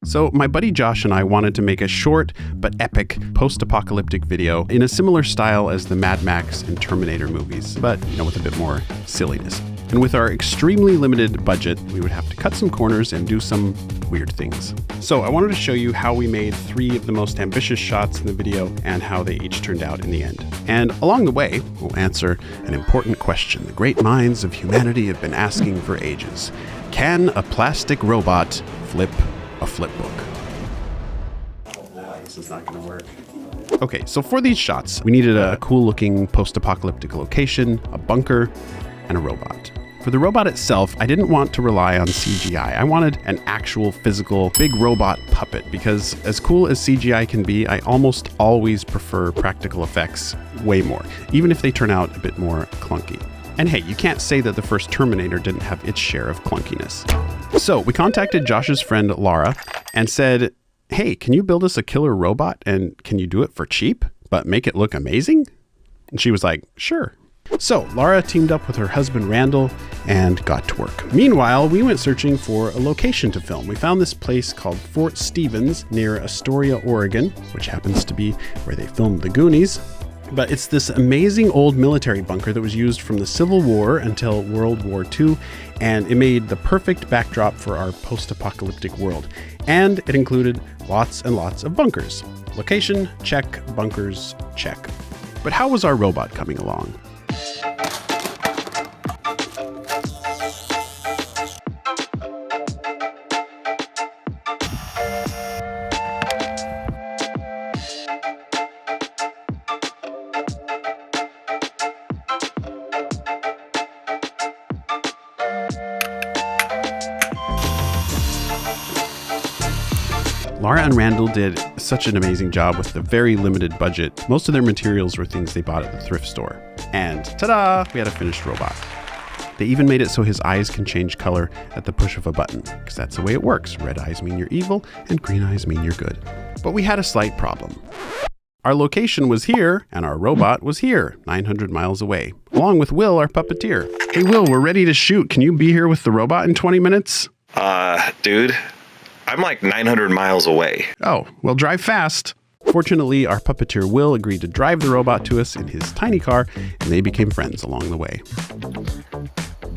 So my buddy Josh and I wanted to make a short but epic post-apocalyptic video in a similar style as the Mad Max and Terminator movies, but with a bit more silliness. And with our extremely limited budget, we would have to cut some corners and do some weird things. So I wanted to show you how we made 3 of the most ambitious shots in the video and how they each turned out in the end. And along the way, we'll answer an important question the great minds of humanity have been asking for ages. Can a plastic robot flip a flip book? This is not going to work. Okay, so for these shots, we needed a cool looking post-apocalyptic location, a bunker, and a robot. For the robot itself, I didn't want to rely on CGI. I wanted an actual physical big robot puppet because as cool as CGI can be, I almost always prefer practical effects way more, even if they turn out a bit more clunky. And hey, you can't say that the first Terminator didn't have its share of clunkiness. So we contacted Josh's friend Laura and said, hey, can you build us a killer robot and can you do it for cheap, but make it look amazing? And she was like, sure. So Laura teamed up with her husband Randall and got to work. Meanwhile, we went searching for a location to film. We found this place called Fort Stevens near Astoria, Oregon, which happens to be where they filmed The Goonies. But it's this amazing old military bunker that was used from the Civil War until World War II, and it made the perfect backdrop for our post-apocalyptic world. And it included lots and lots of bunkers. Location, check. Bunkers, check. But how was our robot coming along? Laura and Randall did such an amazing job with the very limited budget. Most of their materials were things they bought at the thrift store. And ta-da! We had a finished robot. They even made it so his eyes can change color at the push of a button, because that's the way it works. Red eyes mean you're evil, and green eyes mean you're good. But we had a slight problem. Our location was here, and our robot was here, 900 miles away, along with Will, our puppeteer. Hey Will, we're ready to shoot. Can you be here with the robot in 20 minutes? Dude, I'm like 900 miles away. Oh, well, drive fast. Fortunately, our puppeteer Will agreed to drive the robot to us in his tiny car, and they became friends along the way.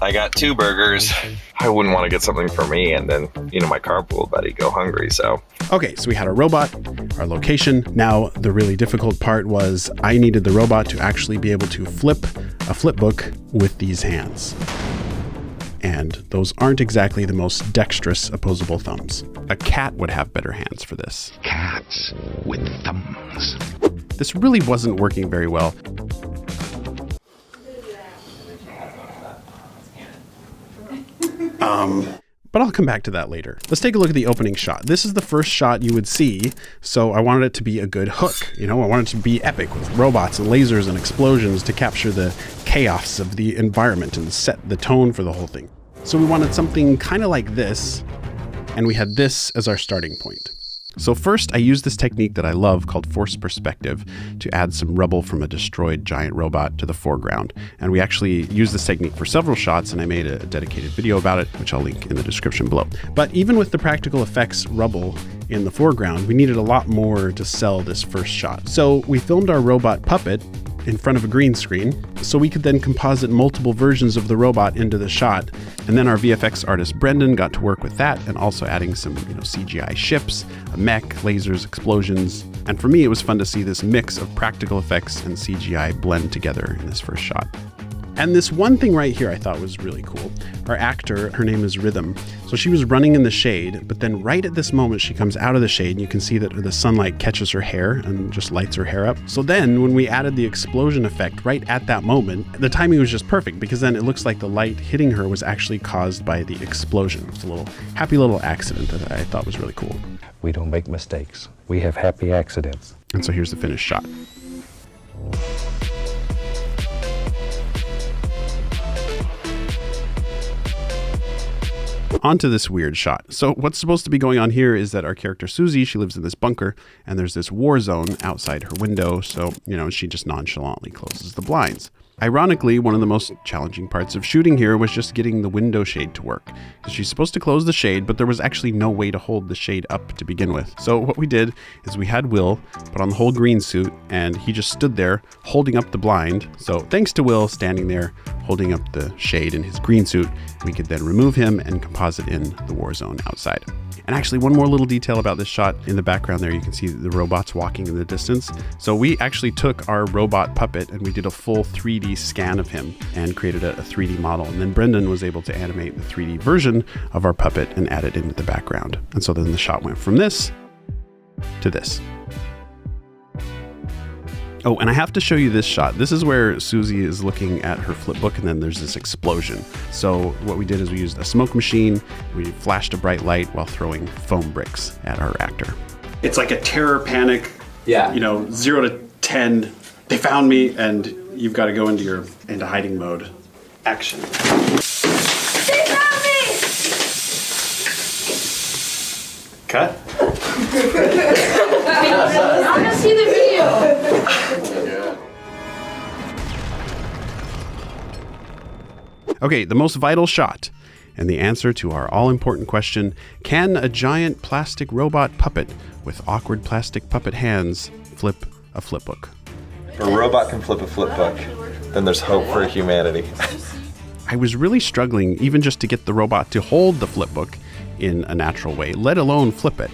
I got 2 burgers. I wouldn't want to get something for me and then, my carpool buddy go hungry, so. Okay, so we had our robot, our location. Now, the really difficult part was I needed the robot to actually be able to flip a flip book with these hands. And those aren't exactly the most dexterous opposable thumbs. A cat would have better hands for this. Cats with thumbs. This really wasn't working very well. But I'll come back to that later. Let's take a look at the opening shot. This is the first shot you would see, so I wanted it to be a good hook. I wanted it to be epic with robots and lasers and explosions to capture the chaos of the environment and set the tone for the whole thing. So we wanted something kind of like this, and we had this as our starting point. So first, I used this technique that I love called forced perspective to add some rubble from a destroyed giant robot to the foreground. And we actually used this technique for several shots, and I made a dedicated video about it, which I'll link in the description below. But even with the practical effects rubble in the foreground, we needed a lot more to sell this first shot. So we filmed our robot puppet in front of a green screen, so we could then composite multiple versions of the robot into the shot. And then our VFX artist Brendan got to work with that and also adding some CGI ships, a mech, lasers, explosions. And for me, it was fun to see this mix of practical effects and CGI blend together in this first shot. And this one thing right here I thought was really cool. Our actor, her name is Rhythm. So she was running in the shade, but then right at this moment she comes out of the shade and you can see that the sunlight catches her hair and just lights her hair up. So then when we added the explosion effect right at that moment, the timing was just perfect because then it looks like the light hitting her was actually caused by the explosion. It's a happy little accident that I thought was really cool. We don't make mistakes. We have happy accidents. And so here's the finished shot. Onto this weird shot. So what's supposed to be going on here is that our character Susie, she lives in this bunker and there's this war zone outside her window. So, she just nonchalantly closes the blinds. Ironically, one of the most challenging parts of shooting here was just getting the window shade to work. Because she's supposed to close the shade, but there was actually no way to hold the shade up to begin with. So what we did is we had Will put on the whole green suit, and he just stood there holding up the blind. So thanks to Will standing there holding up the shade in his green suit, we could then remove him and composite in the war zone outside. And actually, one more little detail about this shot, in the background there, you can see the robots walking in the distance. So we actually took our robot puppet and we did a full 3D scan of him and created a 3D model. And then Brendan was able to animate the 3D version of our puppet and add it into the background. And so then the shot went from this to this. Oh, and I have to show you this shot. This is where Susie is looking at her flip book, and then there's this explosion. So what we did is we used a smoke machine. We flashed a bright light while throwing foam bricks at our actor. It's like a terror panic. Yeah. 0 to 10. They found me, and you've got to go into hiding mode. Action. They found me! Cut. I want to see the video. Okay, the most vital shot, and the answer to our all-important question, can a giant plastic robot puppet with awkward plastic puppet hands flip a flip book? If a robot can flip a flip book, then there's hope for humanity. I was really struggling even just to get the robot to hold the flip book in a natural way, let alone flip it.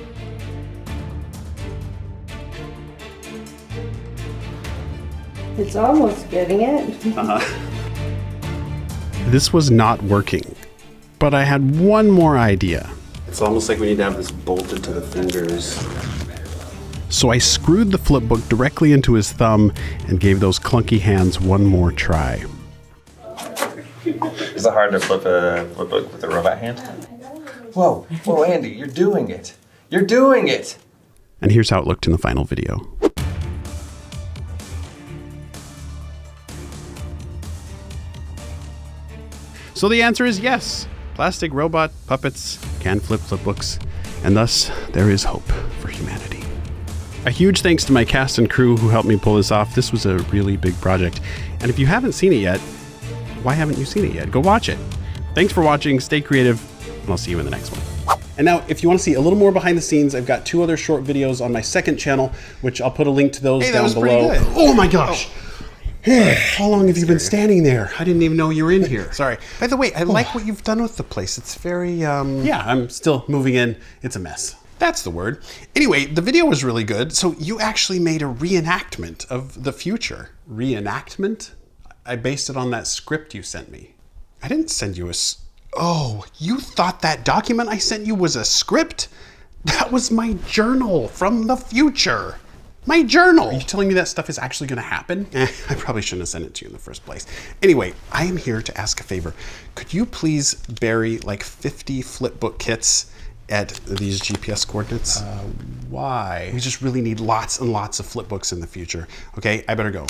It's almost getting it. This was not working, but I had one more idea. It's almost like we need to have this bolted to the fingers. So I screwed the flip book directly into his thumb and gave those clunky hands one more try. Is it hard to flip a flip book with a robot hand? Whoa, Andy, you're doing it. You're doing it. And here's how it looked in the final video. So the answer is yes. Plastic robot puppets can flip books, and thus there is hope for humanity. A huge thanks to my cast and crew who helped me pull this off. This was a really big project. And if you haven't seen it yet, why haven't you seen it yet? Go watch it. Thanks for watching. Stay creative, and I'll see you in the next one. And now, if you want to see a little more behind the scenes, I've got 2 other short videos on my second channel, which I'll put a link to those down below. Oh my gosh! How long have you been standing there? I didn't even know you were in here. Sorry. By the way, I like what you've done with the place. It's very, Yeah, I'm still moving in. It's a mess. That's the word. Anyway, the video was really good. So you actually made a reenactment of the future. Reenactment? I based it on that script you sent me. I didn't send you Oh, you thought that document I sent you was a script? That was my journal from the future. My journal. Are you telling me that stuff is actually going to happen? I probably shouldn't have sent it to you in the first place. Anyway, I am here to ask a favor. Could you please bury like 50 flipbook kits at these GPS coordinates? Why? We just really need lots and lots of flipbooks in the future. Okay, I better go.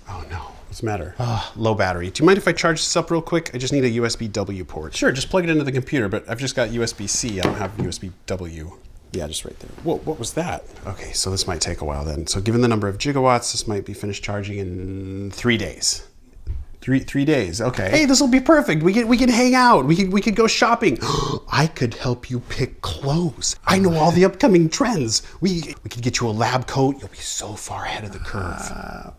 Oh no. What's the matter? Low battery. Do you mind if I charge this up real quick? I just need a USB-W port. Sure, just plug it into the computer, but I've just got USB-C. I don't have USB-W. Yeah, just right there. Whoa, what was that? Okay, so this might take a while then. So given the number of gigawatts, this might be finished charging in 3 days. Three days, okay. Hey, this will be perfect. We can hang out. We could go shopping. I could help you pick clothes. I know all the upcoming trends. We could get you a lab coat. You'll be so far ahead of the curve.